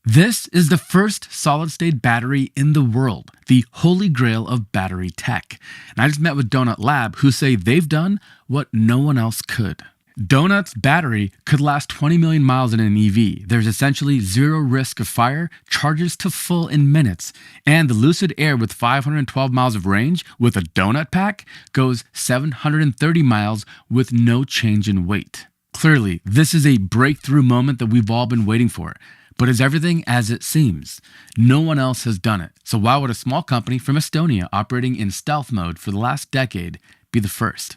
This is the first solid-state battery in the world, the holy grail of battery tech. And I just met with Donut Lab, who say they've done what no one else could. Donut's battery could last 20 million miles in an EV. There's essentially zero risk of fire, charges to full in minutes, and the Lucid Air with 512 miles of range with a donut pack goes 730 miles with no change in weight. Clearly, this is a breakthrough moment that we've all been waiting for. But is everything as it seems? No one else has done it. So why would a small company from Estonia operating in stealth mode for the last decade be the first?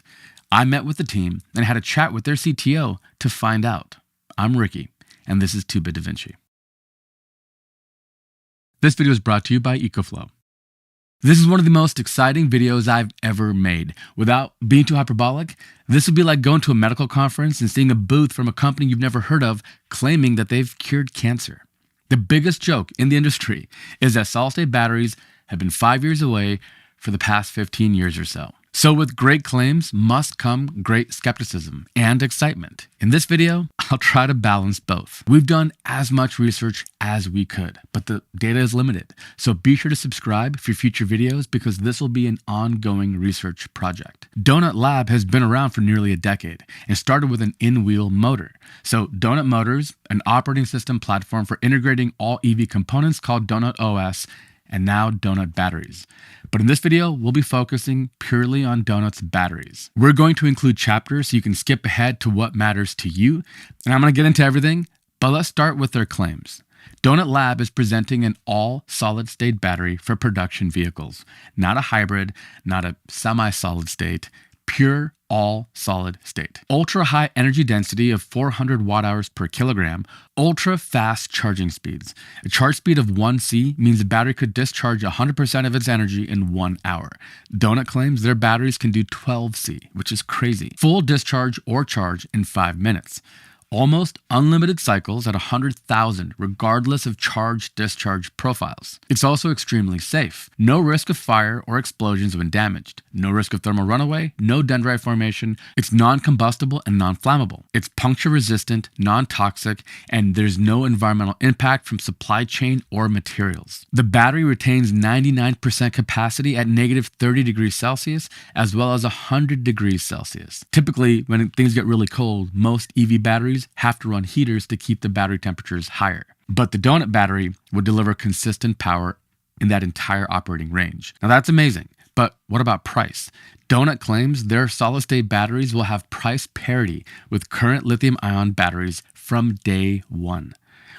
I met with the team and had a chat with their CTO to find out. I'm Ricky, and this is 2-Bit Da Vinci. This video is brought to you by EcoFlow. This is one of the most exciting videos I've ever made. Without being too hyperbolic, this would be like going to a medical conference and seeing a booth from a company you've never heard of claiming that they've cured cancer. The biggest joke in the industry is that solid-state batteries have been 5 years away for the past 15 years or so. So with great claims must come great skepticism and excitement. In this video, I'll try to balance both. We've done as much research as we could, but the data is limited. So be sure to subscribe for future videos because this will be an ongoing research project. Donut Lab has been around for nearly a decade and started with an in-wheel motor. So Donut Motors, an operating system platform for integrating all EV components called Donut OS, and now Donut batteries. But in this video, we'll be focusing purely on Donut's batteries. We're going to include chapters so you can skip ahead to what matters to you, and I'm going to get into everything, but let's start with their claims. Donut Lab is presenting an all-solid-state battery for production vehicles, not a hybrid, not a semi-solid state, pure all-solid state. Ultra-high energy density of 400 watt-hours per kilogram, ultra-fast charging speeds. A charge speed of 1 C means the battery could discharge 100% of its energy in 1 hour. Donut claims their batteries can do 12 C, which is crazy. Full discharge or charge in 5 minutes. Almost unlimited cycles at 100,000 regardless of charge-discharge profiles. It's also extremely safe. No risk of fire or explosions when damaged. No risk of thermal runaway, no dendrite formation. It's non-combustible and non-flammable. It's puncture-resistant, non-toxic, and there's no environmental impact from supply chain or materials. The battery retains 99% capacity at negative 30 degrees Celsius as well as 100 degrees Celsius. Typically, when things get really cold, most EV batteries have to run heaters to keep the battery temperatures higher. But the Donut battery would deliver consistent power in that entire operating range. Now that's amazing, but what about price? Donut claims their solid-state batteries will have price parity with current lithium-ion batteries from day one,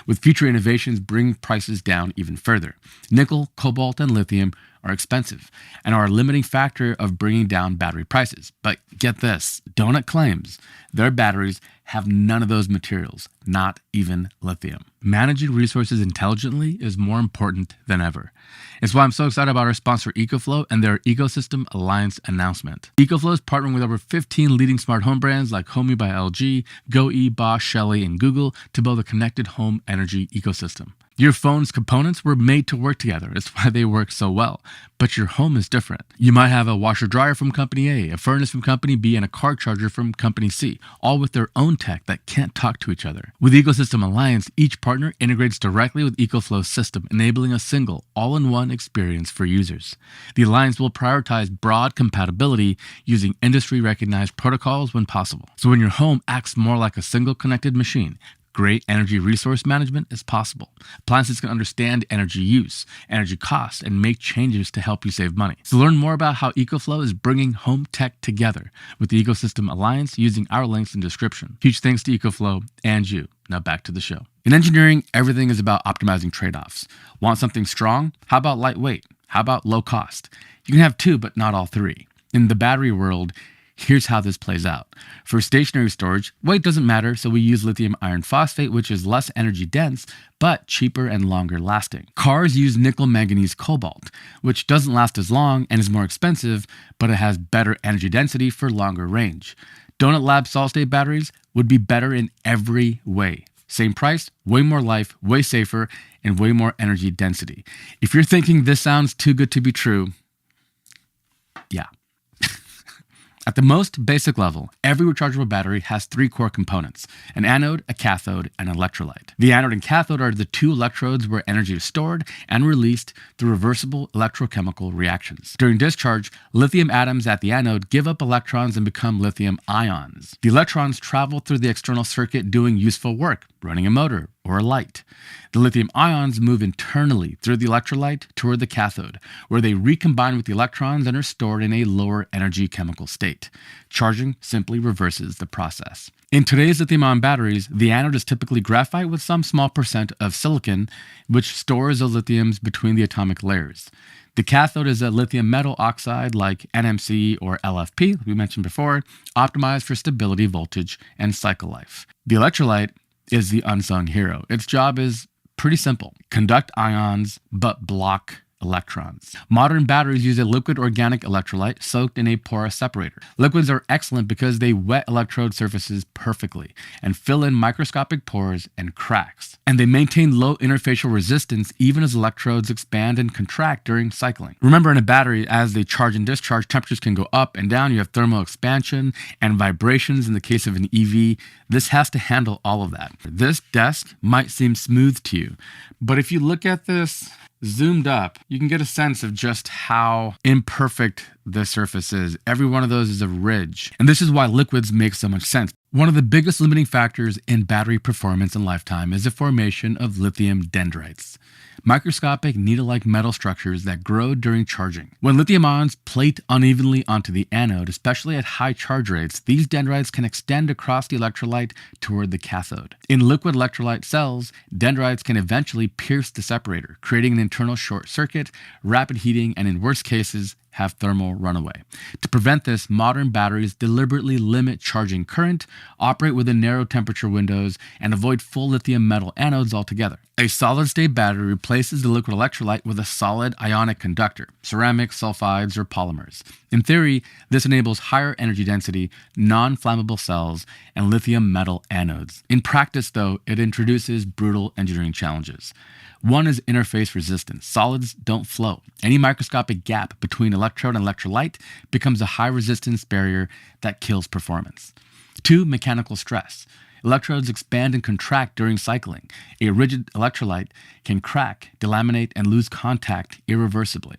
with future innovations bringing prices down even further. Nickel, cobalt, and lithium are expensive and are a limiting factor of bringing down battery prices. But get this, Donut claims their batteries have none of those materials, not even lithium. Managing resources intelligently is more important than ever. It's why I'm so excited about our sponsor EcoFlow and their Ecosystem Alliance announcement. EcoFlow is partnering with over 15 leading smart home brands like Homey by LG, GoE, Bosch, Shelly, and Google to build a connected home energy ecosystem. Your phone's components were made to work together. It's why they work so well. But your home is different. You might have a washer dryer from company A, a furnace from company B, and a car charger from company C, all with their own tech that can't talk to each other. With Ecosystem Alliance, each partner integrates directly with EcoFlow's system, enabling a single, all-in-one experience for users. The Alliance will prioritize broad compatibility using industry-recognized protocols when possible. So when your home acts more like a single connected machine, great energy resource management is possible. Appliances can understand energy use, energy costs, and make changes to help you save money. So learn more about how EcoFlow is bringing home tech together with the Ecosystem Alliance using our links in the description. Huge thanks to EcoFlow and you. Now back to the show. In engineering, everything is about optimizing trade-offs. Want something strong? How about lightweight? How about low cost? You can have two, but not all three. In the battery world, here's how this plays out. For stationary storage, weight doesn't matter, so we use lithium iron phosphate, which is less energy dense, but cheaper and longer lasting. Cars use nickel manganese cobalt, which doesn't last as long and is more expensive, but it has better energy density for longer range. Donut Lab solid-state batteries would be better in every way. Same price, way more life, way safer, and way more energy density. If you're thinking this sounds too good to be true, yeah. At the most basic level, every rechargeable battery has three core components: an anode, a cathode, and an electrolyte. The anode and cathode are the two electrodes where energy is stored and released through reversible electrochemical reactions. During discharge, lithium atoms at the anode give up electrons and become lithium ions. The electrons travel through the external circuit doing useful work, running a motor or a light. The lithium ions move internally through the electrolyte toward the cathode, where they recombine with the electrons and are stored in a lower energy chemical state. Charging simply reverses the process. In today's lithium-ion batteries, the anode is typically graphite with some small percent of silicon, which stores the lithiums between the atomic layers. The cathode is a lithium metal oxide like NMC or LFP, we mentioned before, optimized for stability, voltage, and cycle life. The electrolyte is the unsung hero. Its job is pretty simple: conduct ions but block electrons. Modern batteries use a liquid organic electrolyte soaked in a porous separator. Liquids are excellent because they wet electrode surfaces perfectly and fill in microscopic pores and cracks. And they maintain low interfacial resistance even as electrodes expand and contract during cycling. Remember, in a battery, as they charge and discharge, temperatures can go up and down. You have thermal expansion and vibrations in the case of an EV. This has to handle all of that. This desk might seem smooth to you, but if you look at this zoomed up, you can get a sense of just how imperfect the surface is. Every one of those is a ridge. And this is why liquids make so much sense. One of the biggest limiting factors in battery performance and lifetime is the formation of lithium dendrites, microscopic needle-like metal structures that grow during charging. When lithium ions plate unevenly onto the anode, especially at high charge rates, these dendrites can extend across the electrolyte toward the cathode. In liquid electrolyte cells, dendrites can eventually pierce the separator, creating an internal short circuit, rapid heating, and in worst cases, have thermal runaway. To prevent this, modern batteries deliberately limit charging current, operate within narrow temperature windows, and avoid full lithium metal anodes altogether. A solid-state battery replaces the liquid electrolyte with a solid ionic conductor, ceramics, sulfides, or polymers. In theory, this enables higher energy density, non-flammable cells, and lithium metal anodes. In practice, though, it introduces brutal engineering challenges. One is interface resistance. Solids don't flow. Any microscopic gap between electrode and electrolyte becomes a high resistance barrier that kills performance. 2, mechanical stress. Electrodes expand and contract during cycling. A rigid electrolyte can crack, delaminate, and lose contact irreversibly.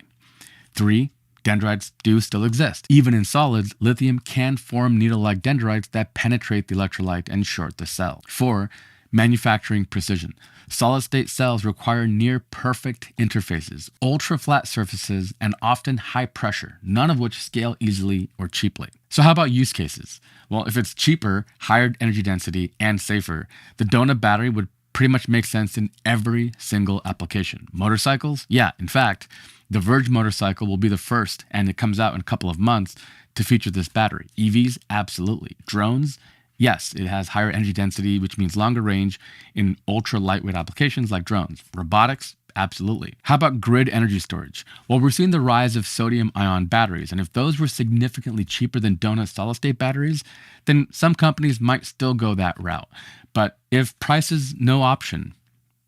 3, dendrites do still exist. Even in solids, lithium can form needle-like dendrites that penetrate the electrolyte and short the cell. 4, manufacturing precision. Solid-state cells require near-perfect interfaces, ultra-flat surfaces, and often high pressure, none of which scale easily or cheaply. So how about use cases? Well, if it's cheaper, higher energy density, and safer, the donut battery would pretty much make sense in every single application. Motorcycles? Yeah, in fact, the Verge motorcycle will be the first, and it comes out in a couple of months, to feature this battery. EVs? Absolutely. Drones? Yes, it has higher energy density, which means longer range in ultra lightweight applications like drones. Robotics? Absolutely. How about grid energy storage? Well, we're seeing the rise of sodium-ion batteries, and if those were significantly cheaper than donut solid-state batteries, then some companies might still go that route. But if price is no option,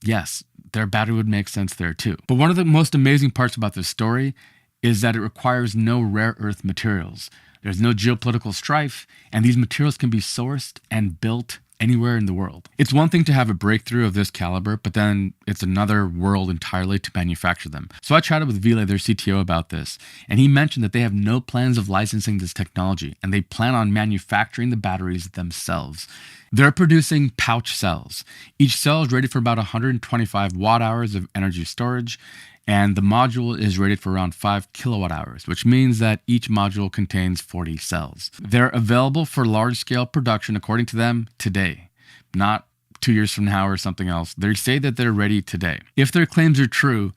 yes, their battery would make sense there too. But one of the most amazing parts about this story is that it requires no rare earth materials. There's no geopolitical strife, and these materials can be sourced and built anywhere in the world. It's one thing to have a breakthrough of this caliber, but then it's another world entirely to manufacture them. So I chatted with Ville, their CTO, about this, and he mentioned that they have no plans of licensing this technology, and they plan on manufacturing the batteries themselves. They're producing pouch cells. Each cell is rated for about 125 watt hours of energy storage, and the module is rated for around 5 kilowatt hours, which means that each module contains 40 cells. They're available for large-scale production, according to them, today, not 2 years from now or something else. They say that they're ready today. If their claims are true,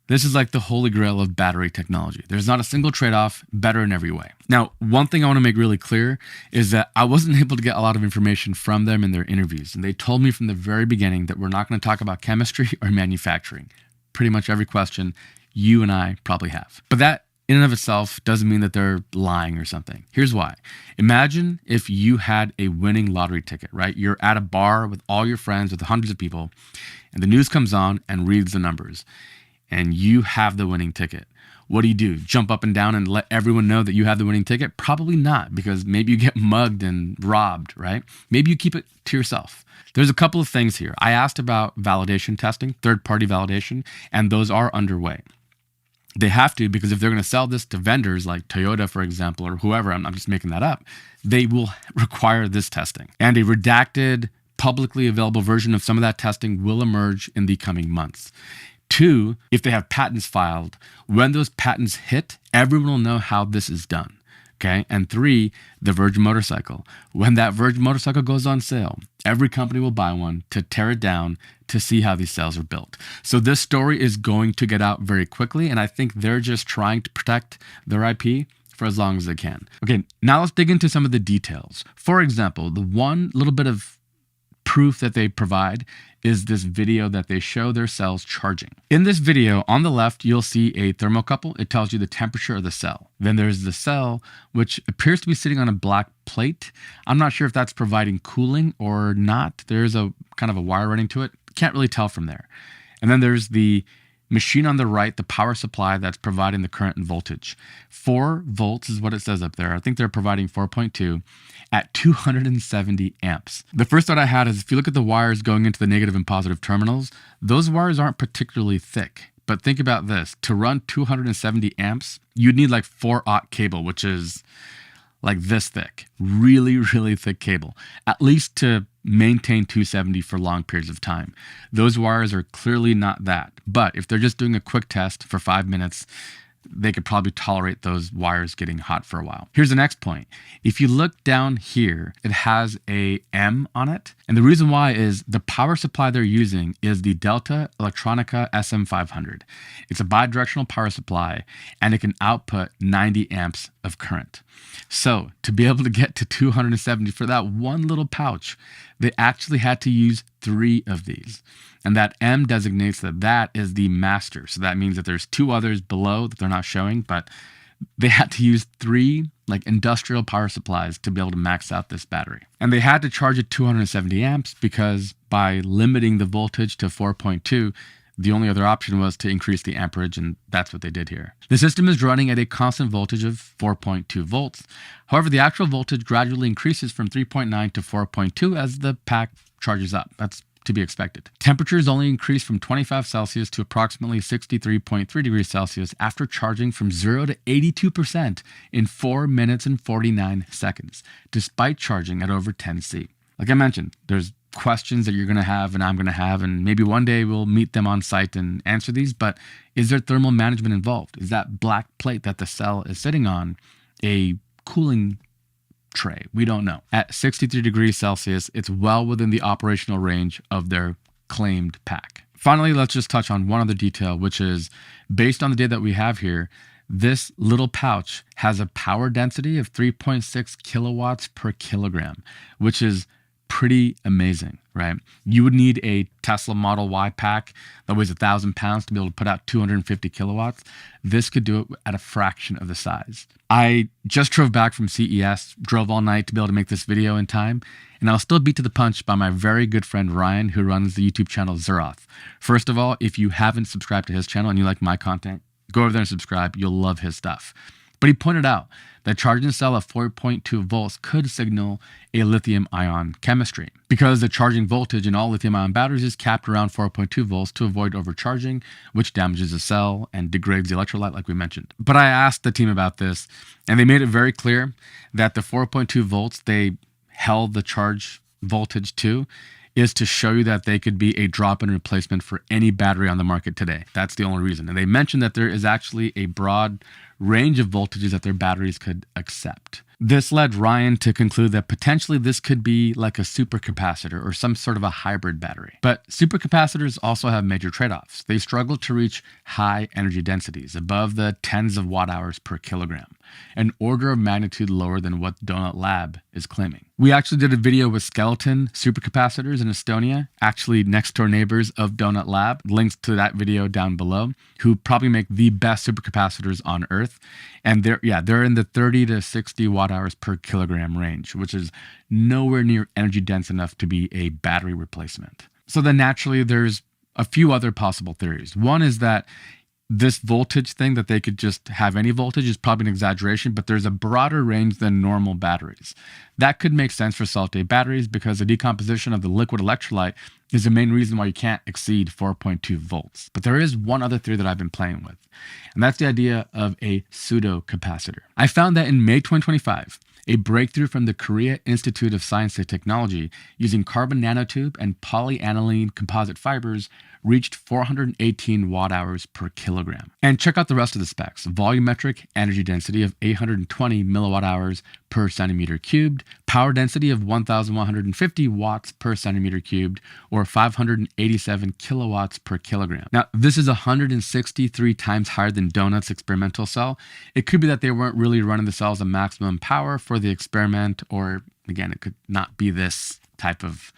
this is like the holy grail of battery technology. There's not a single trade-off, better in every way. Now, one thing I want to make really clear is that I wasn't able to get a lot of information from them in their interviews, and they told me from the very beginning that we're not going to talk about chemistry or manufacturing. Pretty much every question you and I probably have. But that in and of itself doesn't mean that they're lying or something. Here's why. Imagine if you had a winning lottery ticket, right? You're at a bar with all your friends, with hundreds of people, and the news comes on and reads the numbers, and you have the winning ticket. What do? Jump up and down and let everyone know that you have the winning ticket? Probably not, because maybe you get mugged and robbed, right? Maybe you keep it to yourself. There's a couple of things here. I asked about validation testing, third-party validation, and those are underway. They have to, because if they're going to sell this to vendors like Toyota, for example, or whoever, I'm just making that up, they will require this testing. And a redacted, publicly available version of some of that testing will emerge in the coming months. 2, if they have patents filed, when those patents hit, everyone will know how this is done. Okay. And 3, the Virgin motorcycle. When that Virgin motorcycle goes on sale, every company will buy one to tear it down to see how these cells are built. So this story is going to get out very quickly. And I think they're just trying to protect their IP for as long as they can. Okay. Now let's dig into some of the details. For example, the one little bit of proof that they provide is this video that they show their cells charging. In this video, on the left, you'll see a thermocouple. It tells you the temperature of the cell. Then there's the cell, which appears to be sitting on a black plate. I'm not sure if that's providing cooling or not. There's a kind of a wire running to it. Can't really tell from there. And then there's the machine on the right, the power supply that's providing the current and voltage. 4 volts is what it says up there. I think they're providing 4.2 at 270 amps. The first thought I had is if you look at the wires going into the negative and positive terminals, those wires aren't particularly thick. But think about this. To run 270 amps, you'd need like 4/0 cable, which is like this thick. Really, really thick cable. At least to maintain 270 for long periods of time. Those wires are clearly not that. But if they're just doing a quick test for 5 minutes, they could probably tolerate those wires getting hot for a while. Here's the next point. If you look down here, it has a M on it. And the reason why is the power supply they're using is the Delta Electronica SM500. It's a bidirectional power supply, and it can output 90 amps of current. So to be able to get to 270 for that one little pouch, they actually had to use 3 of these. And that M designates that that is the master. So that means that there's 2 others below that they're not showing, but they had to use 3 like industrial power supplies to be able to max out this battery. And they had to charge at 270 amps because by limiting the voltage to 4.2, the only other option was to increase the amperage, and that's what they did here. The system is running at a constant voltage of 4.2 volts. However, the actual voltage gradually increases from 3.9 to 4.2 as the pack charges up. That's to be expected. Temperatures only increase from 25 Celsius to approximately 63.3 degrees Celsius after charging from 0 to 82% in 4 minutes and 49 seconds, despite charging at over 10 C. Like I mentioned, there's questions that you're going to have and I'm going to have, and maybe one day we'll meet them on site and answer these, but is there thermal management involved? Is that black plate that the cell is sitting on a cooling tray? We don't know. At 63 degrees Celsius, it's well within the operational range of their claimed pack. Finally, let's just touch on one other detail, which is based on the data that we have here, this little pouch has a power density of 3.6 kilowatts per kilogram, which is pretty amazing, right? You would need a Tesla Model Y pack that weighs 1,000 pounds to be able to put out 250 kilowatts. This could do it at a fraction of the size. I just drove back from CES, drove all night to be able to make this video in time, and I was still beat to the punch by my very good friend Ryan, who runs the YouTube channel Zeroth. First of all, if you haven't subscribed to his channel and you like my content, go over there and subscribe. You'll love his stuff. But he pointed out that charging a cell at 4.2 volts could signal a lithium-ion chemistry because the charging voltage in all lithium-ion batteries is capped around 4.2 volts to avoid overcharging, which damages the cell and degrades the electrolyte like we mentioned. But I asked the team about this, and they made it very clear that the 4.2 volts they held the charge voltage to is to show you that they could be a drop-in replacement for any battery on the market today. That's the only reason. And they mentioned that there is actually a broad range of voltages that their batteries could accept. This led Ryan to conclude that potentially this could be like a supercapacitor or some sort of a hybrid battery. But supercapacitors also have major trade-offs. They struggle to reach high energy densities, above the tens of watt hours per kilogram, an order of magnitude lower than what Donut Lab is claiming. We actually did a video with Skeleton supercapacitors in Estonia, actually next door neighbors of Donut Lab. Links to that video down below, who probably make the best supercapacitors on Earth. And they're in the 30 to 60 watt hours per kilogram range, which is nowhere near energy dense enough to be a battery replacement. So then naturally there's a few other possible theories. One is that this voltage thing that they could just have any voltage is probably an exaggeration, but there's a broader range than normal batteries. That could make sense for solid-state batteries because the decomposition of the liquid electrolyte is the main reason why you can't exceed 4.2 volts. But there is one other theory that I've been playing with, and that's the idea of a pseudo-capacitor. I found that in May 2025, a breakthrough from the Korea Institute of Science and Technology using carbon nanotube and polyaniline composite fibers reached 418 watt-hours per kilogram. And check out the rest of the specs. Volumetric energy density of 820 milliwatt-hours per centimeter cubed, power density of 1,150 watts per centimeter cubed, or 587 kilowatts per kilogram. Now, this is 163 times higher than Donut's experimental cell. It could be that they weren't really running the cells at maximum power for the experiment, or again, it could not be this type of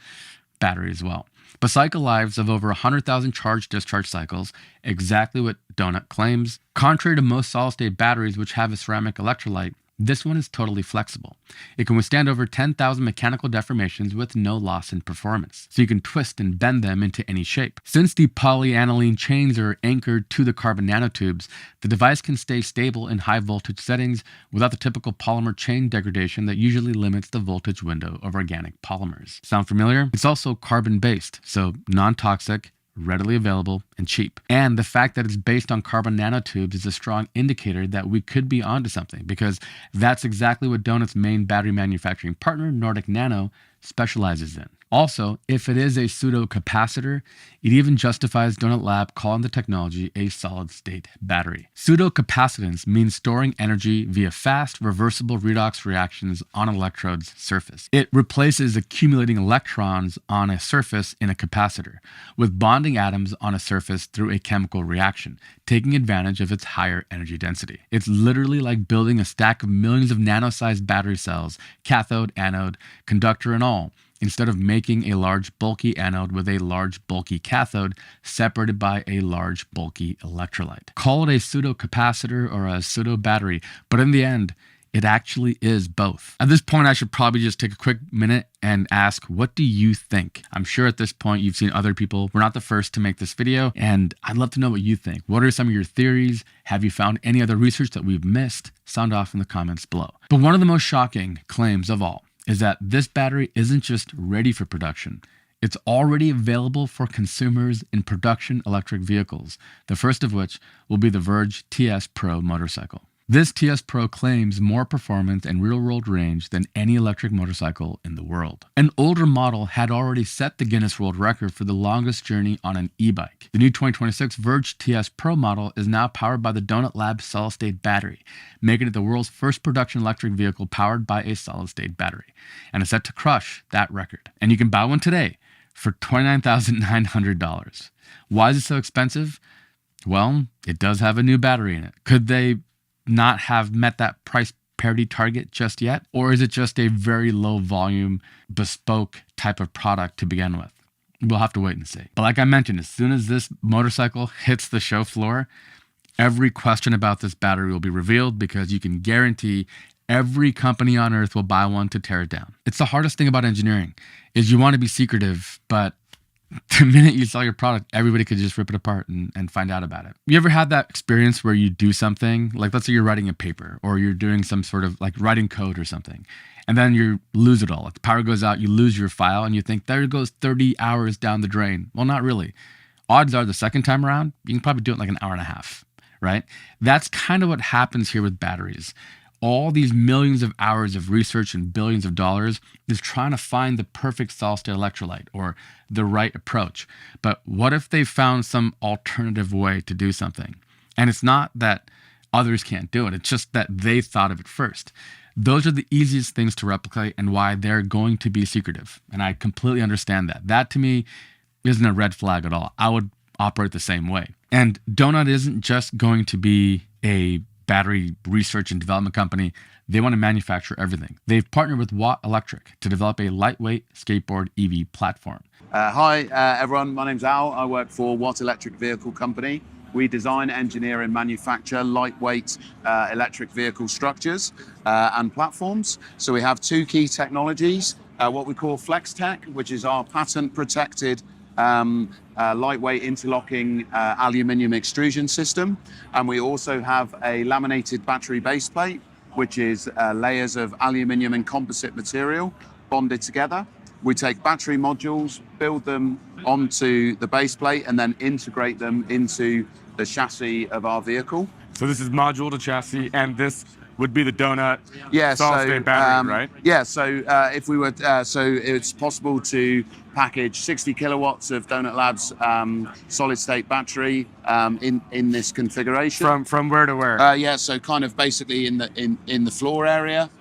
battery as well. But cycle lives of over 100,000 charge-discharge cycles, exactly what Donut claims. Contrary to most solid-state batteries which have a ceramic electrolyte, this one is totally flexible. It can withstand over 10,000 mechanical deformations with no loss in performance, so you can twist and bend them into any shape. Since the polyaniline chains are anchored to the carbon nanotubes, the device can stay stable in high voltage settings without the typical polymer chain degradation that usually limits the voltage window of organic polymers. Sound familiar? It's also carbon-based, so non-toxic, readily available, and cheap. And the fact that it's based on carbon nanotubes is a strong indicator that we could be onto something, because that's exactly what Donut's main battery manufacturing partner, Nordic Nano, specializes in. Also, if it is a pseudo-capacitor, it even justifies Donut Lab calling the technology a solid-state battery. Pseudo-capacitance means storing energy via fast, reversible redox reactions on an electrode's surface. It replaces accumulating electrons on a surface in a capacitor, with bonding atoms on a surface through a chemical reaction, taking advantage of its higher energy density. It's literally like building a stack of millions of nano-sized battery cells, cathode, anode, conductor, and all, instead of making a large bulky anode with a large bulky cathode separated by a large bulky electrolyte. Call it a pseudo-capacitor or a pseudo-battery, but in the end, it actually is both. At this point, I should probably just take a quick minute and ask, what do you think? I'm sure at this point you've seen other people. We're not the first to make this video, and I'd love to know what you think. What are some of your theories? Have you found any other research that we've missed? Sound off in the comments below. But one of the most shocking claims of all is that this battery isn't just ready for production. It's already available for consumers in production electric vehicles, the first of which will be the Verge TS Pro motorcycle. This TS Pro claims more performance and real-world range than any electric motorcycle in the world. An older model had already set the Guinness World Record for the longest journey on an e-bike. The new 2026 Verge TS Pro model is now powered by the Donut Lab solid-state battery, making it the world's first production electric vehicle powered by a solid-state battery, and is set to crush that record. And you can buy one today for $29,900. Why is it so expensive? Well, it does have a new battery in it. Could they not have met that price parity target just yet? Or is it just a very low volume, bespoke type of product to begin with? We'll have to wait and see. But like I mentioned, as soon as this motorcycle hits the show floor, every question about this battery will be revealed, because you can guarantee every company on earth will buy one to tear it down. It's the hardest thing about engineering, is you want to be secretive, but the minute you sell your product, everybody could just rip it apart and find out about it. You ever had that experience where you do something, like let's say you're writing a paper, or you're doing some sort of like writing code or something, and then you lose it all. Like the power goes out, you lose your file, and you think, there goes 30 hours down the drain. Well, not really. Odds are the second time around, you can probably do it in like an hour and a half, right? That's kind of what happens here with batteries. All these millions of hours of research and billions of dollars is trying to find the perfect solid-state electrolyte or the right approach. But what if they found some alternative way to do something? And it's not that others can't do it. It's just that they thought of it first. Those are the easiest things to replicate and why they're going to be secretive. And I completely understand that. That to me isn't a red flag at all. I would operate the same way. And Donut isn't just going to be a battery research and development company. They want to manufacture everything. They've partnered with Watt Electric to develop a lightweight skateboard EV platform. Hi everyone, my name's Al. I work for Watt Electric Vehicle Company. We design, engineer and manufacture lightweight electric vehicle structures and platforms. So we have two key technologies, what we call FlexTech, which is our patent protected lightweight interlocking aluminium extrusion system. And we also have a laminated battery base plate, which is layers of aluminium and composite material bonded together. We take battery modules, build them onto the base plate, and then integrate them into the chassis of our vehicle. So this is module to chassis, and this would be the donut Yeah, solid-state battery, right? Yeah, so if we were, so it's possible to package 60 kilowatts of Donut Labs solid-state battery in this configuration. From where to where? Yeah, so kind of basically in the floor area.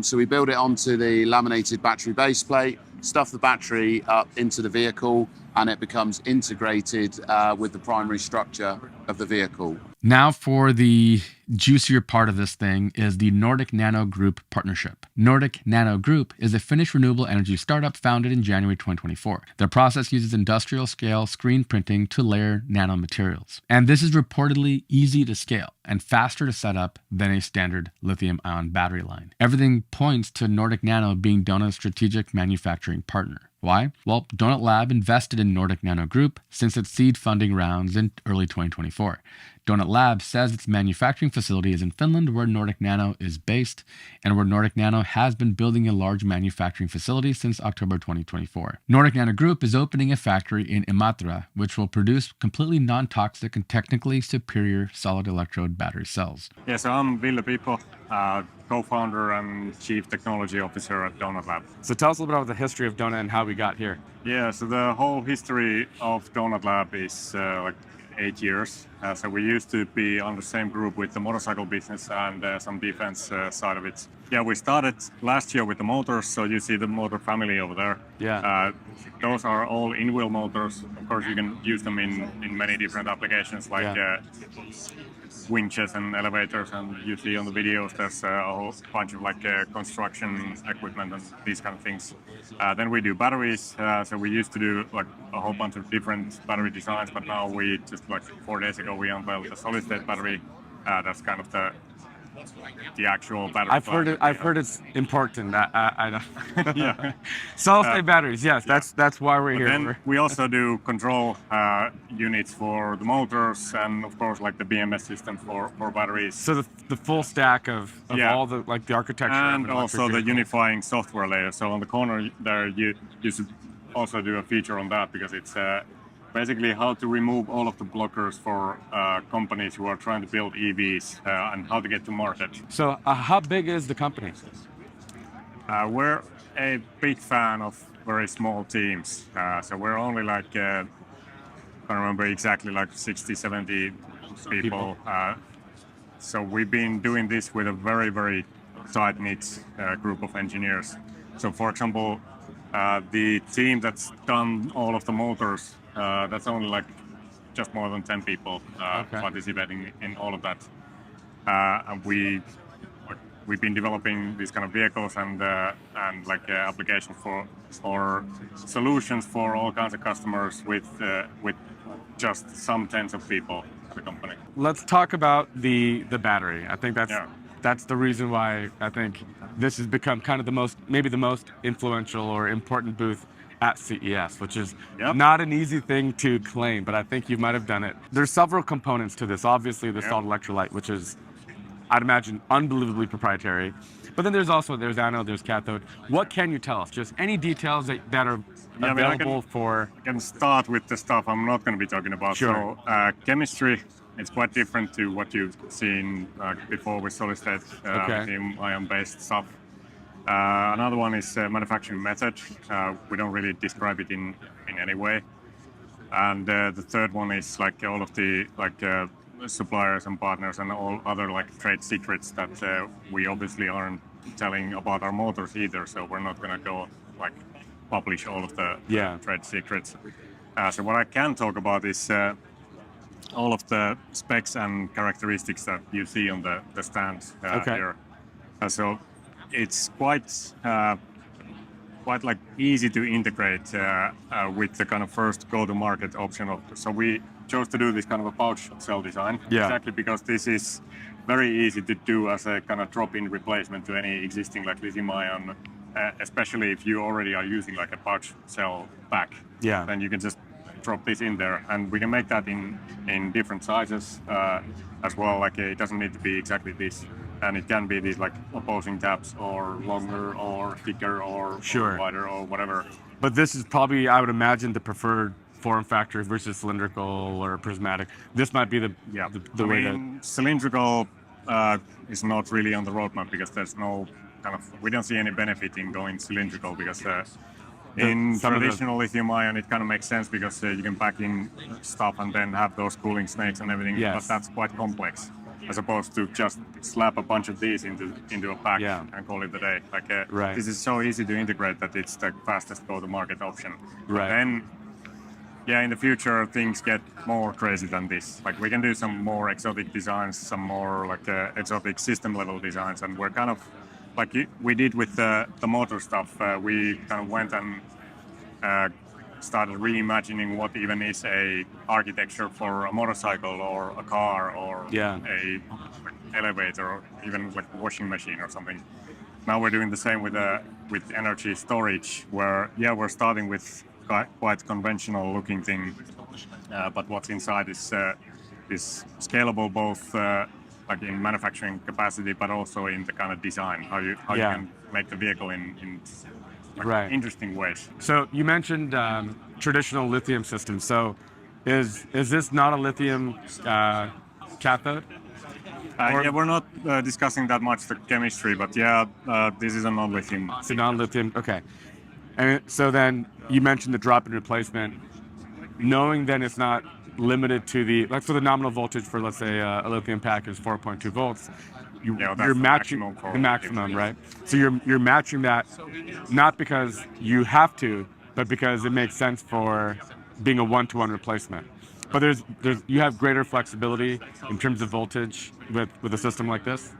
So we build it onto the laminated battery base plate, stuff the battery up into the vehicle, and it becomes integrated with the primary structure of the vehicle. Now for the juicier part of this thing is the Nordic Nano Group partnership. Nordic Nano Group is a Finnish renewable energy startup founded in January 2024. Their process uses industrial scale screen printing to layer nanomaterials. And this is reportedly easy to scale and faster to set up than a standard lithium-ion battery line. Everything points to Nordic Nano being Donut's strategic manufacturing partner. Why? Well, Donut Lab invested in Nordic Nano Group since its seed funding rounds in early 2024. Donut Lab says its manufacturing facility is in Finland, where Nordic Nano is based, and where Nordic Nano has been building a large manufacturing facility since October 2024. Nordic Nano Group is opening a factory in Imatra, which will produce completely non-toxic and technically superior solid electrode battery cells. Yeah, so I'm Ville Pipo, co-founder and chief technology officer at Donut Lab. So tell us a little bit about the history of Donut and how we got here. Yeah, so the whole history of Donut Lab is like 8 years. So we used to be on the same group with the motorcycle business and some defense side of it. Yeah, we started last year with the motors, so you see the motor family over there. Yeah. Those are all in-wheel motors. Of course, you can use them in many different applications like winches and elevators, and you see on the videos there's a whole bunch of like construction equipment and these kind of things. Then we do batteries, so we used to do like a whole bunch of different battery designs, but now we just like 4 days ago we unveiled the solid state battery. That's kind of the actual battery. I've heard it's important. I don't. Yeah. Solid state batteries. Yes, that's why we're here. Then we also do control units for the motors, and of course like the BMS system for batteries. So the full stack of all the like the architecture and of also the unifying software layer. So on the corner there you should also do a feature on that, because it's basically how to remove all of the blockers for companies who are trying to build EVs and how to get to market. So how big is the company? We're a big fan of very small teams. So we're only like, I can't remember exactly, like 60, 70 people. So we've been doing this with a very, very tight-knit group of engineers. So for example, the team that's done all of the motors, that's only like just more than 10 people participating in all of that. And we've been developing these kind of vehicles and like applications or solutions for all kinds of customers with just some tens of people at the company. Let's talk about the battery. I think that's the reason why I think this has become kind of maybe the most influential or important booth at CES, which is not an easy thing to claim, but I think you might have done it. There's several components to this. Obviously, the solid electrolyte, which is, I'd imagine, unbelievably proprietary. But then there's anode, there's cathode. What can you tell us? Just any details that are available for... I can start with the stuff I'm not going to be talking about. Sure. So chemistry, it's quite different to what you've seen before with solid state lithium-ion-based stuff. Another one is manufacturing method. We don't really describe it in any way. And the third one is like all of the suppliers and partners and all other like trade secrets that we obviously aren't telling about our motors either. So we're not going to go like publish all of the trade secrets. So what I can talk about is all of the specs and characteristics that you see on the stand here. So it's quite like easy to integrate with the kind of first go-to-market option so we chose to do this kind of a pouch cell design exactly because this is very easy to do as a kind of drop-in replacement to any existing like lithium-ion, especially if you already are using like a pouch cell pack. Then you can just drop this in there, and we can make that in different sizes as well. Like it doesn't need to be exactly this, and it can be these like opposing tabs or longer or thicker or wider or whatever. But this is probably, I would imagine, the preferred form factor versus cylindrical or prismatic. This might be the way that cylindrical is not really on the roadmap because there's no we don't see any benefit in going cylindrical because in traditional lithium ion it kind of makes sense because you can pack in stuff and then have those cooling snakes and everything. But that's quite complex as opposed to just slap a bunch of these into a pack and call it a day. Like this is so easy to integrate that it's the fastest go-to-market option. Then in the future things get more crazy than this. Like we can do some more exotic designs, some more like exotic system level designs, and we're kind of like we did with the motor stuff. We kind of went and started reimagining what even is a architecture for a motorcycle or a car or a elevator or even like a washing machine or something. Now we're doing the same with energy storage, where we're starting with quite conventional looking thing, but what's inside is scalable both like in manufacturing capacity, but also in the kind of design, how you can make the vehicle in interesting ways. So you mentioned traditional lithium systems. So is this not a lithium cathode? We're not discussing that much the chemistry, but this is a non-lithium. It's a non-lithium, okay. And so then you mentioned the drop-in replacement. Knowing then it's not limited to the nominal voltage for, let's say, a lithium pack is 4.2 volts. You're matching the maximum, right? So you're matching that not because you have to, but because it makes sense for being a one-to-one replacement. But you have greater flexibility in terms of voltage with a system like this.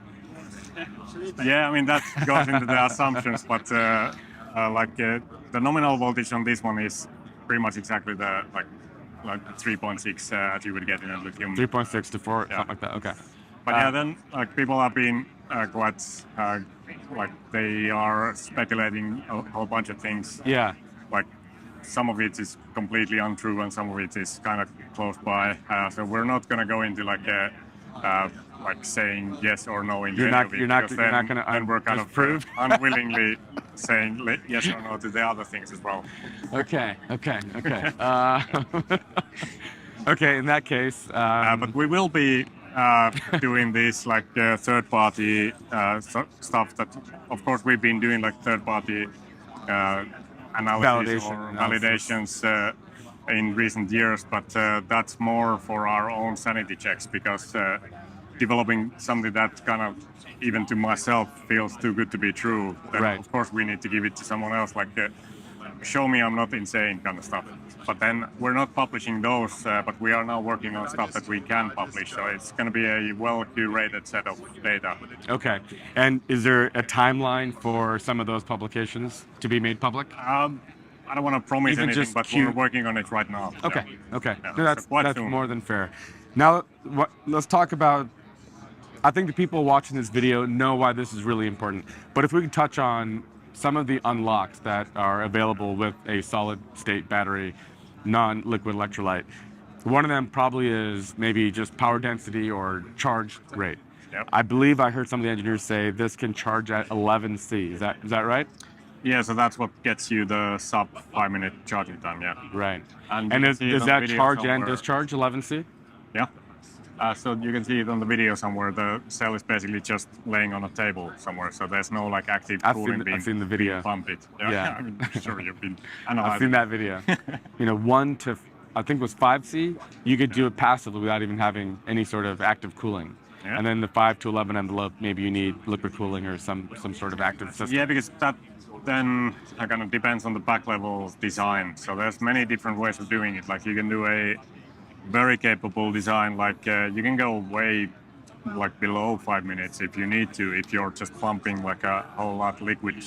Yeah, I mean that goes into the assumptions, but the nominal voltage on this one is pretty much exactly the like 3.6 as you would get in a lithium. 3.6 to 4, something like that. Okay. But then like people have been quite like they are speculating a whole bunch of things. Yeah. Like some of it is completely untrue and some of it is kind of close by. So we're not going to go into like saying yes or no in the interview. You're not going to. And we're kind of unwillingly saying yes or no to the other things as well. Okay. Okay. In that case, but we will be doing this like third-party stuff. That of course we've been doing like third-party analysis or validations in recent years, but that's more for our own sanity checks because developing something that kind of even to myself feels too good to be true. Then of course we need to give it to someone else, like show me I'm not insane kind of stuff. But then we're not publishing those, but we are now working on stuff that we can publish. So it's going to be a well-curated set of data. Okay. And is there a timeline for some of those publications to be made public? I don't want to promise anything, but we're working on it right now. Okay. Yeah. Okay. Yeah, No, that's soon. more than fair. Now, let's talk about. I think the people watching this video know why this is really important. But if we can touch on some of the unlocks that are available with a solid-state battery, non-liquid electrolyte. One of them probably is maybe just power density or charge rate. Yep. I believe I heard some of the engineers say this can charge at 11C. Is that right? Yeah, so that's what gets you the sub 5-minute charging time, yeah. Right. And is that charge and discharge 11C? Yeah. So you can see it on the video somewhere. The cell is basically just laying on a table somewhere, so there's no like active cooling I've seen the video. Pump it. Yeah. I'm sure you've been analyzing. I've seen that video. 1 to, I think it was 5C, you could do it passively without even having any sort of active cooling. Yeah. And then the 5 to 11 envelope, maybe you need liquid cooling or some sort of active system. Yeah, because that then kind of depends on the back level design. So there's many different ways of doing it. Like you can do a very capable design, like you can go way like below 5 minutes if you need to, if you're just pumping like a whole lot liquid.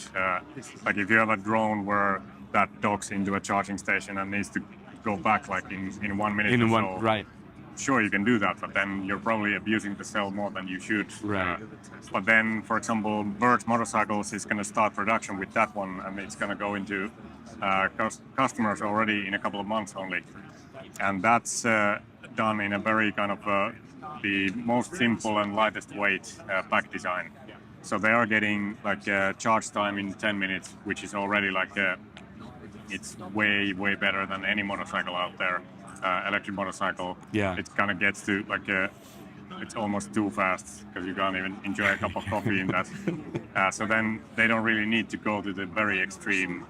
Like if you have a drone where that docks into a charging station and needs to go back like in 1 minute or so. Right. Sure, you can do that, but then you're probably abusing the cell more than you should. Right. But then, for example, Birch Motorcycles is going to start production with that one, and it's going to go into customers already in a couple of months only. and that's done in a very kind of the most simple and lightest weight pack design. So they are getting like charge time in 10 minutes, which is already like it's way better than any motorcycle out there. Electric motorcycle. Yeah. It kind of gets to like it's almost too fast because you can't even enjoy a cup of coffee in that. So then they don't really need to go to the very extreme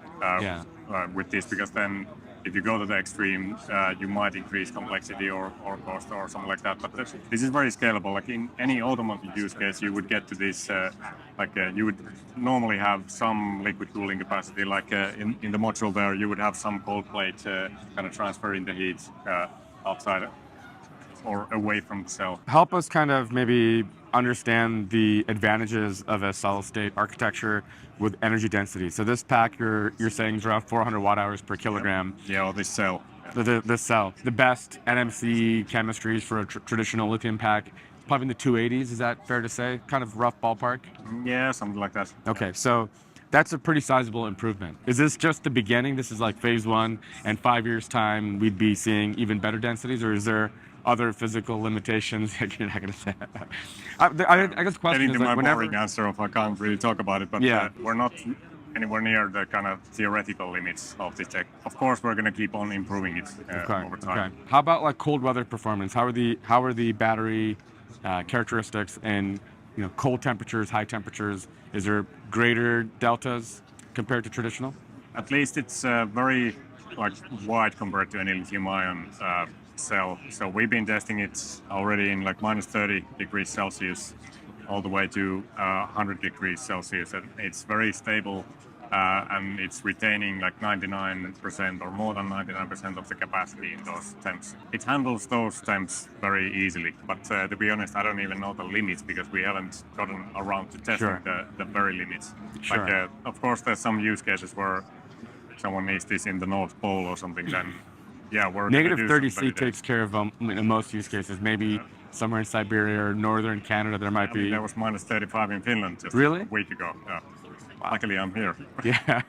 with this, because then if you go to the extreme, you might increase complexity or cost or something like that. But this is very scalable. Like in any automotive use case, you would get to this, you would normally have some liquid cooling capacity. Like in the module there, you would have some cold plate kind of transferring the heat outside or away from the cell. Help us kind of maybe understand the advantages of a solid state architecture with energy density. So this pack you're saying is around 400 watt hours per kilogram. Yeah, or this cell. This cell. The best NMC chemistries for a traditional lithium pack, probably in the 280s, is that fair to say? Kind of rough ballpark? Yeah, something like that. Okay, so that's a pretty sizable improvement. Is this just the beginning? This is like phase one, and 5 years time we'd be seeing even better densities, or is there other physical limitations? You're not going to say that. I guess the question is like, my boring answer if I can't really talk about it, but we're not anywhere near the kind of theoretical limits of this tech. Of course, we're going to keep on improving it over time. Okay. How about like cold weather performance? How are the battery characteristics in cold temperatures, high temperatures? Is there greater deltas compared to traditional? At least it's very wide compared to any lithium-ion cell. So we've been testing it already in like minus 30 degrees Celsius all the way to 100 degrees Celsius. And it's very stable and it's retaining like 99% or more than 99% of the capacity in those temps. It handles those temps very easily. But to be honest, I don't even know the limits because we haven't gotten around to testing the very limits. Like, of course, there's some use cases where someone needs this in the North Pole or something, then we're negative 30C takes care of in most use cases. Maybe somewhere in Siberia or northern Canada there might be. There was minus 35 in Finland just a week ago. Luckily I'm here. Yeah.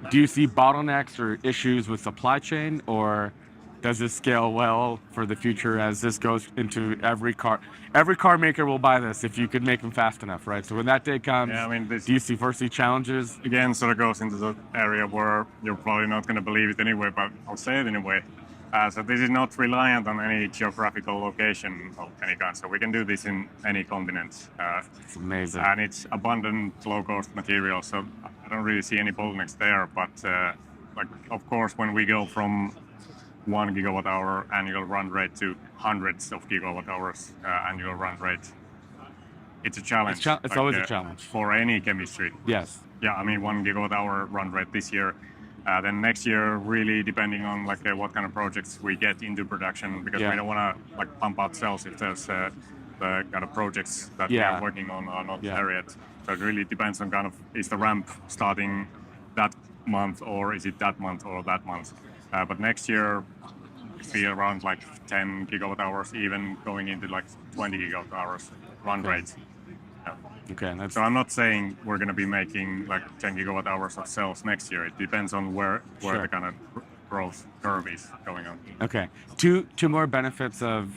Do you see bottlenecks or issues with supply chain, or does this scale well for the future as this goes into every car? Every car maker will buy this if you could make them fast enough, right? So when that day comes, do you foresee challenges? Again, sort of goes into the area where you're probably not going to believe it anyway, but I'll say it anyway. So this is not reliant on any geographical location of any kind. So we can do this in any continent. It's amazing. And it's abundant, low-cost material. So I don't really see any bottlenecks there. But of course, when we go from 1 gigawatt hour annual run rate to hundreds of gigawatt hours annual run rate, it's a challenge. It's always a challenge. For any chemistry. Yes. Yeah, I mean 1 gigawatt hour run rate this year. Then next year, really depending on what kind of projects we get into production, because we don't want to pump out cells if there's the kind of projects that we are working on are not there yet. So it really depends on kind of, is the ramp starting that month or is it that month or that month? But next year, it'll be around 10 gigawatt hours, even going into 20 gigawatt hours run rate. Okay, so I'm not saying we're going to be making 10 gigawatt hours of cells next year. It depends on where the kind of growth curve is going on. Okay, two more benefits of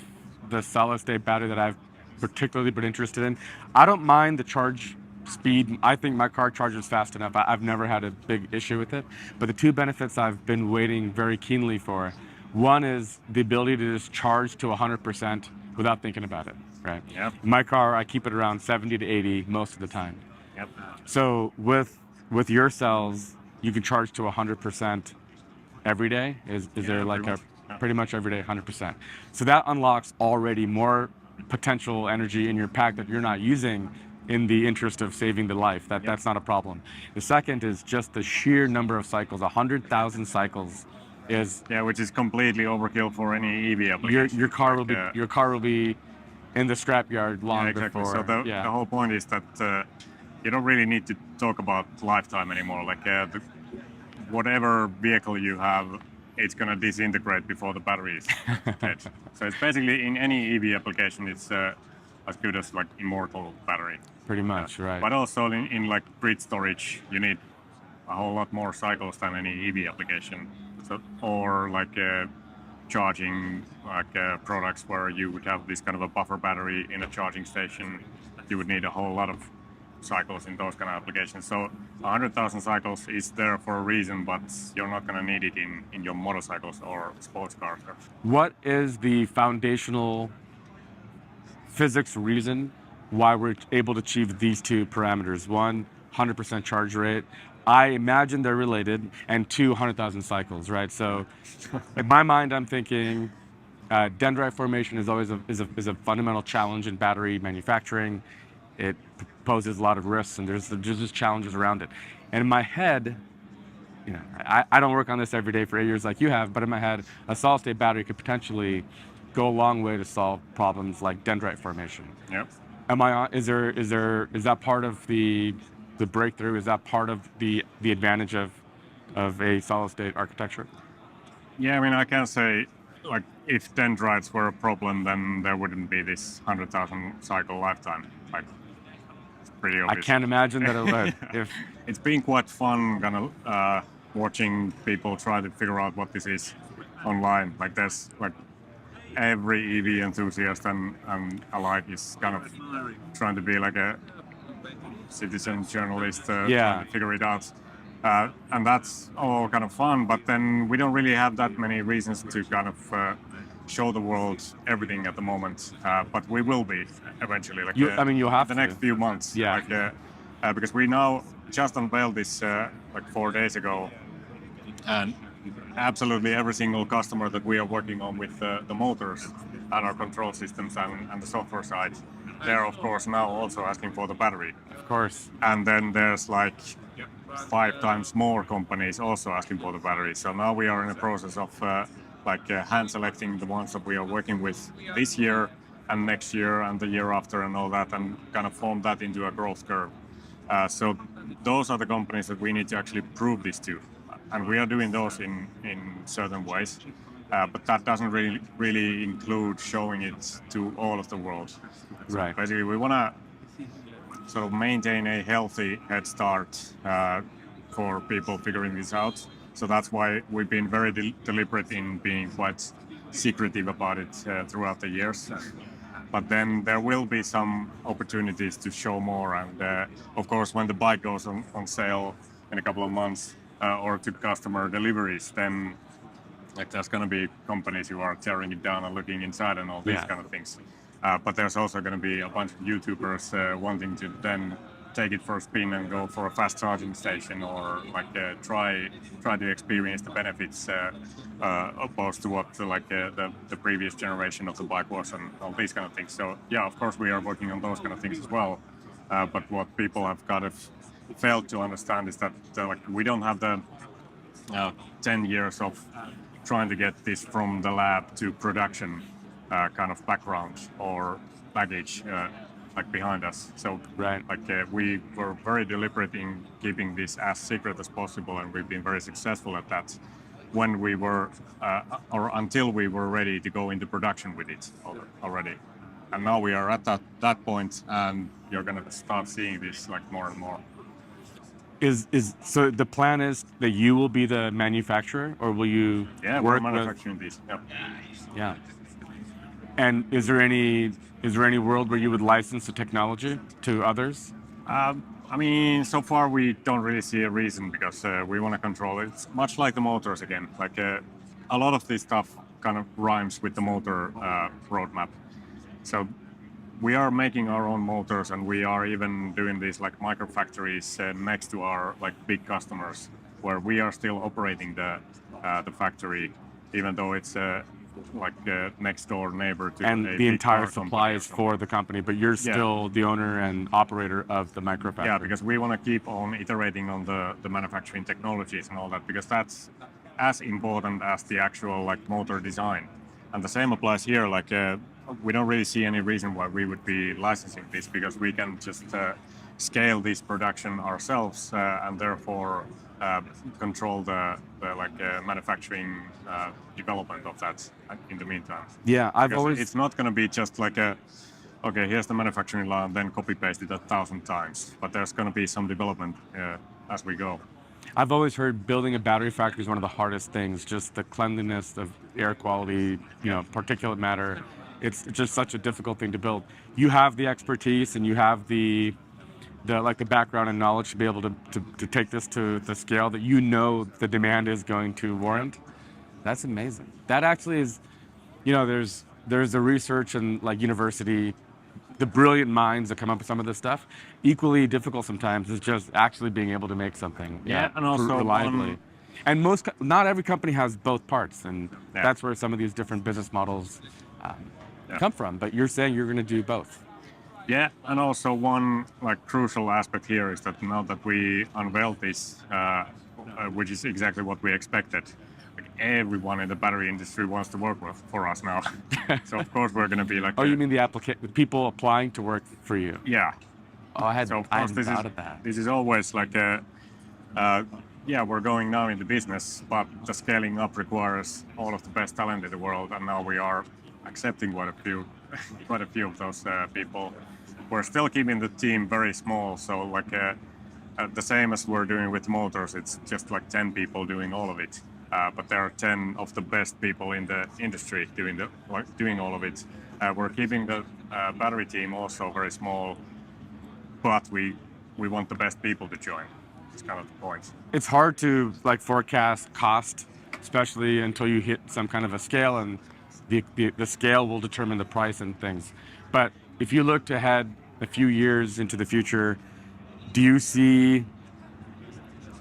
the solid state battery that I've particularly been interested in. I don't mind the charge speed. I think my car charges fast enough. I've never had a big issue with it. But the two benefits I've been waiting very keenly for, one is the ability to just charge to 100% without thinking about it. Right. Yep. In my car, I keep it around 70 to 80 most of the time. Yep. So with your cells, you can charge to 100% every day. Is there pretty much every day 100%? So that unlocks already more potential energy in your pack that you're not using in the interest of saving the life. That's not a problem. The second is just the sheer number of cycles. 100,000 cycles is which is completely overkill for any EV application. Your car will be in the scrapyard long exactly. before. So the whole point is that you don't really need to talk about lifetime anymore. Whatever vehicle you have, it's going to disintegrate before the battery is dead. So it's basically in any EV application, it's as good as immortal battery. Pretty much, right. But also in grid storage, you need a whole lot more cycles than any EV application. So or charging products where you would have this kind of a buffer battery in a charging station. You would need a whole lot of cycles in those kind of applications. So 100,000 cycles is there for a reason, but you're not going to need it in your motorcycles or sports cars. What is the foundational physics reason why we're able to achieve these two parameters? One, 100% charge rate. I imagine they're related, and 200,000 cycles, right? So in my mind, I'm thinking dendrite formation is always a fundamental challenge in battery manufacturing. It poses a lot of risks, and there's just challenges around it. And in my head, you know, I don't work on this every day for 8 years like you have, but in my head, a solid-state battery could potentially go a long way to solve problems like dendrite formation. Yep. Is that part of the breakthrough? Is that part of the advantage of a solid-state architecture? Yeah, I mean, I can say, like, if dendrites were a problem, then there wouldn't be this 100,000 cycle lifetime. Like, it's pretty obvious. I can't imagine that it would. It's been quite fun, kind of watching people try to figure out what this is online. Like, there's like every EV enthusiast and alike is kind of trying to be like a citizen journalist, trying to figure it out. And that's all kind of fun, but then we don't really have that many reasons to kind of show the world everything at the moment. But we will be eventually. Like, you'll have the next few months. Yeah. Like, because we now just unveiled this like 4 days ago, and absolutely every single customer that we are working on with the motors and our control systems and the software side, they're of course now also asking for the battery. Of course. And then there's like 5 times more companies also asking for the battery. So now we are in a process of hand selecting the ones that we are working with this year and next year and the year after and all that, and kind of form that into a growth curve. So those are the companies that we need to actually prove this to. And we are doing those in certain ways, but that doesn't really include showing it to all of the world. Right. So basically, we want to sort of maintain a healthy head start for people figuring this out. So that's why we've been very deliberate in being quite secretive about it throughout the years. But then there will be some opportunities to show more. And of course, when the bike goes on sale in a couple of months, or to customer deliveries, then like there's going to be companies who are tearing it down and looking inside and all these kind of things. But there's also going to be a bunch of YouTubers wanting to then take it for a spin and go for a fast charging station, or like try to experience the benefits opposed to what the previous generation of the bike was, and all these kind of things. So yeah, of course we are working on those kind of things as well. But what people have kind of failed to understand is that like we don't have the 10 years of trying to get this from the lab to production kind of background or baggage like behind us. So we were very deliberate in keeping this as secret as possible, and we've been very successful at that when we were or until we were ready to go into production with it already. And now we are at that point, and you're going to start seeing this like more and more. So the plan is that you will be the manufacturer, or will you work we're manufacturing these? Yep. Yeah. And is there any world where you would license the technology to others? I mean, so far we don't really see a reason, because we want to control it. It's much like the motors again. Like a lot of this stuff kind of rhymes with the motor roadmap. So we are making our own motors, and we are even doing these like micro factories next to our like big customers, where we are still operating the factory, even though it's next door neighbor to and the entire supply is for the company, but you're still the owner and operator of the micro factory. Yeah, because we want to keep on iterating on the manufacturing technologies and all that, because that's as important as the actual like motor design. And the same applies here. Like we don't really see any reason why we would be licensing this, because we can just scale this production ourselves and therefore control the manufacturing development of that in the meantime. Yeah, It's not going to be just like okay, here's the manufacturing line, then copy paste it 1,000 times. But there's going to be some development as we go. I've always heard building a battery factory is one of the hardest things, just the cleanliness of air quality, particulate matter. It's just such a difficult thing to build. You have the expertise and you have the background and knowledge to be able to take this to the scale that the demand is going to warrant. That's amazing. That actually is, there's the research and like university, the brilliant minds that come up with some of this stuff. Equally difficult sometimes is just actually being able to make something. And also reliably. And not every company has both parts, and that's where some of these different business models come from. But you're saying you're going to do both. Yeah, and also one crucial aspect here is that now that we unveiled this, which is exactly what we expected, everyone in the battery industry wants to work for us now. So of course we're going to be like. Oh, you mean the people applying to work for you? Yeah. Oh, I hadn't thought of that. This is always like we're going now into business, but the scaling up requires all of the best talent in the world, and now we are accepting quite a few of those people. We're still keeping the team very small, so the same as we're doing with motors, it's just like 10 people doing all of it. But there are 10 of the best people in the industry doing all of it. We're keeping the battery team also very small, but we want the best people to join. It's kind of the point. It's hard to forecast cost, especially until you hit some kind of a scale, and the scale will determine the price and things. But if you looked ahead a few years into the future, do you see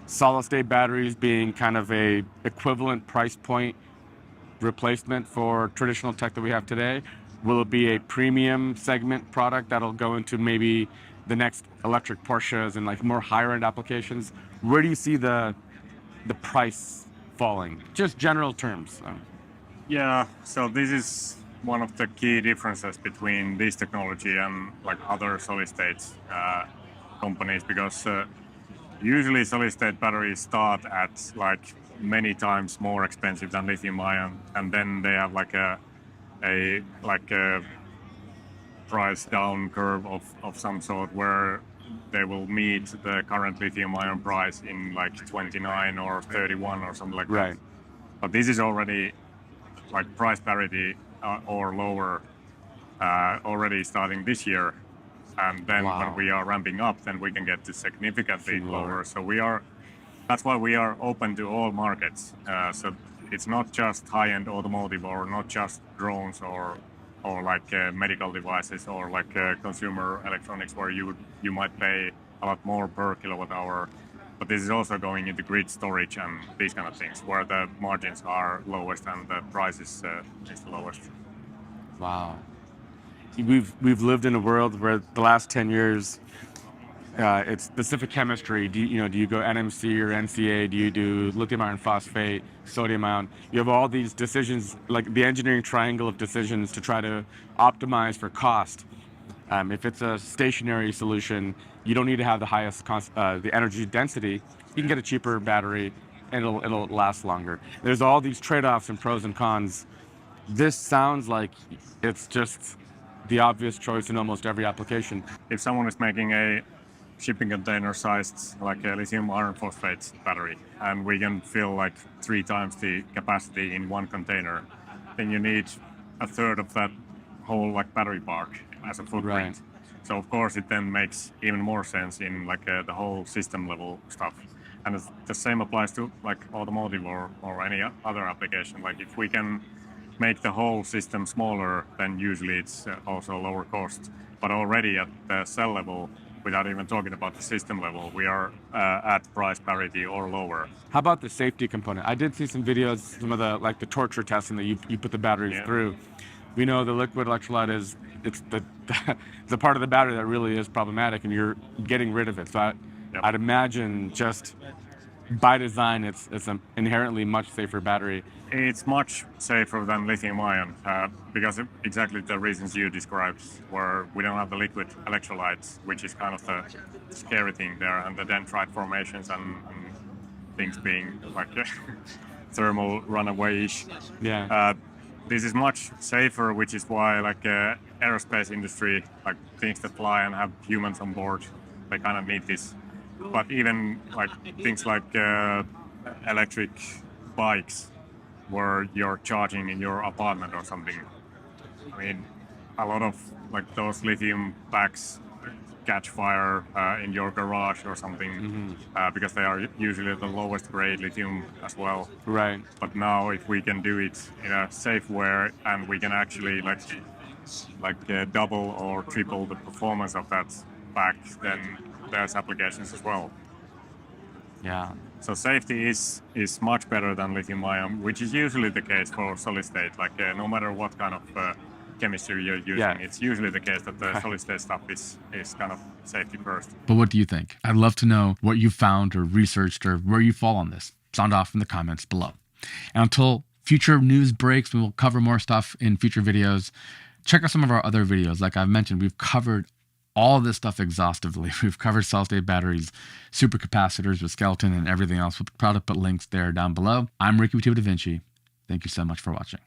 solid-state batteries being kind of a equivalent price point replacement for traditional tech that we have today? Will it be a premium segment product that'll go into maybe the next electric Porsches and more higher-end applications? Where do you see the price falling? Just general terms. Yeah, so this is one of the key differences between this technology and other solid-state companies, because usually solid-state batteries start at many times more expensive than lithium-ion, and then they have a price down curve of some sort where they will meet the current lithium-ion price in 29 or 31 or something like that. But this is already price parity or lower already starting this year, and then when we are ramping up, then we can get to significantly lower. So that's why we are open to all markets. So it's not just high-end automotive or not just drones or medical devices or consumer electronics where you might pay a lot more per kilowatt hour. But this is also going into grid storage and these kind of things where the margins are lowest and the price is the lowest. Wow. We've lived in a world where the last 10 years, it's specific chemistry. Do you go NMC or NCA? Do you do lithium iron phosphate, sodium ion? You have all these decisions, the engineering triangle of decisions to try to optimize for cost. If it's a stationary solution, you don't need to have the highest the energy density. You can get a cheaper battery, and it'll last longer. There's all these trade-offs and pros and cons. This sounds like it's just the obvious choice in almost every application. If someone is making a shipping container sized a lithium iron phosphate battery, and we can fill 3 times the capacity in one container, then you need a third of that whole battery park as a footprint. So of course it then makes even more sense in the whole system level stuff. And the same applies to automotive or any other application. If we can make the whole system smaller, then usually it's also lower cost. But already at the cell level, without even talking about the system level, we are at price parity or lower. How about the safety component? I did see some videos, some of the torture testing that you put the batteries through. We know the liquid electrolyte it's the part of the battery that really is problematic, and you're getting rid of it. So I'd imagine just by design, it's an inherently much safer battery. It's much safer than lithium-ion because of exactly the reasons you described, where we don't have the liquid electrolytes, which is kind of the scary thing there, and the dendrite formations and things being thermal runaway-ish. This is much safer, which is why aerospace industry, things that fly and have humans on board, they kind of need this But even like things like electric bikes, where you're charging in your apartment or something. I mean, a lot of like those lithium packs catch fire in your garage or something because they are usually the lowest grade lithium as well. Right. But now, if we can do it in a safe way and we can actually double or triple the performance of that pack, then there's applications as well. Yeah. So safety is much better than lithium ion, which is usually the case for solid state. Like no matter what kind of chemistry you're using, it's usually the case that the solid state stuff is kind of safety first. But what do you think? I'd love to know what you found or researched or where you fall on this. Sound off in the comments below. And until future news breaks, we will cover more stuff in future videos. Check out some of our other videos. Like I've mentioned, we've covered all this stuff exhaustively. We've covered solid-state batteries, supercapacitors with skeleton, and everything else. We're proud to put links there down below. I'm Ricky with Da Vinci. Thank you so much for watching.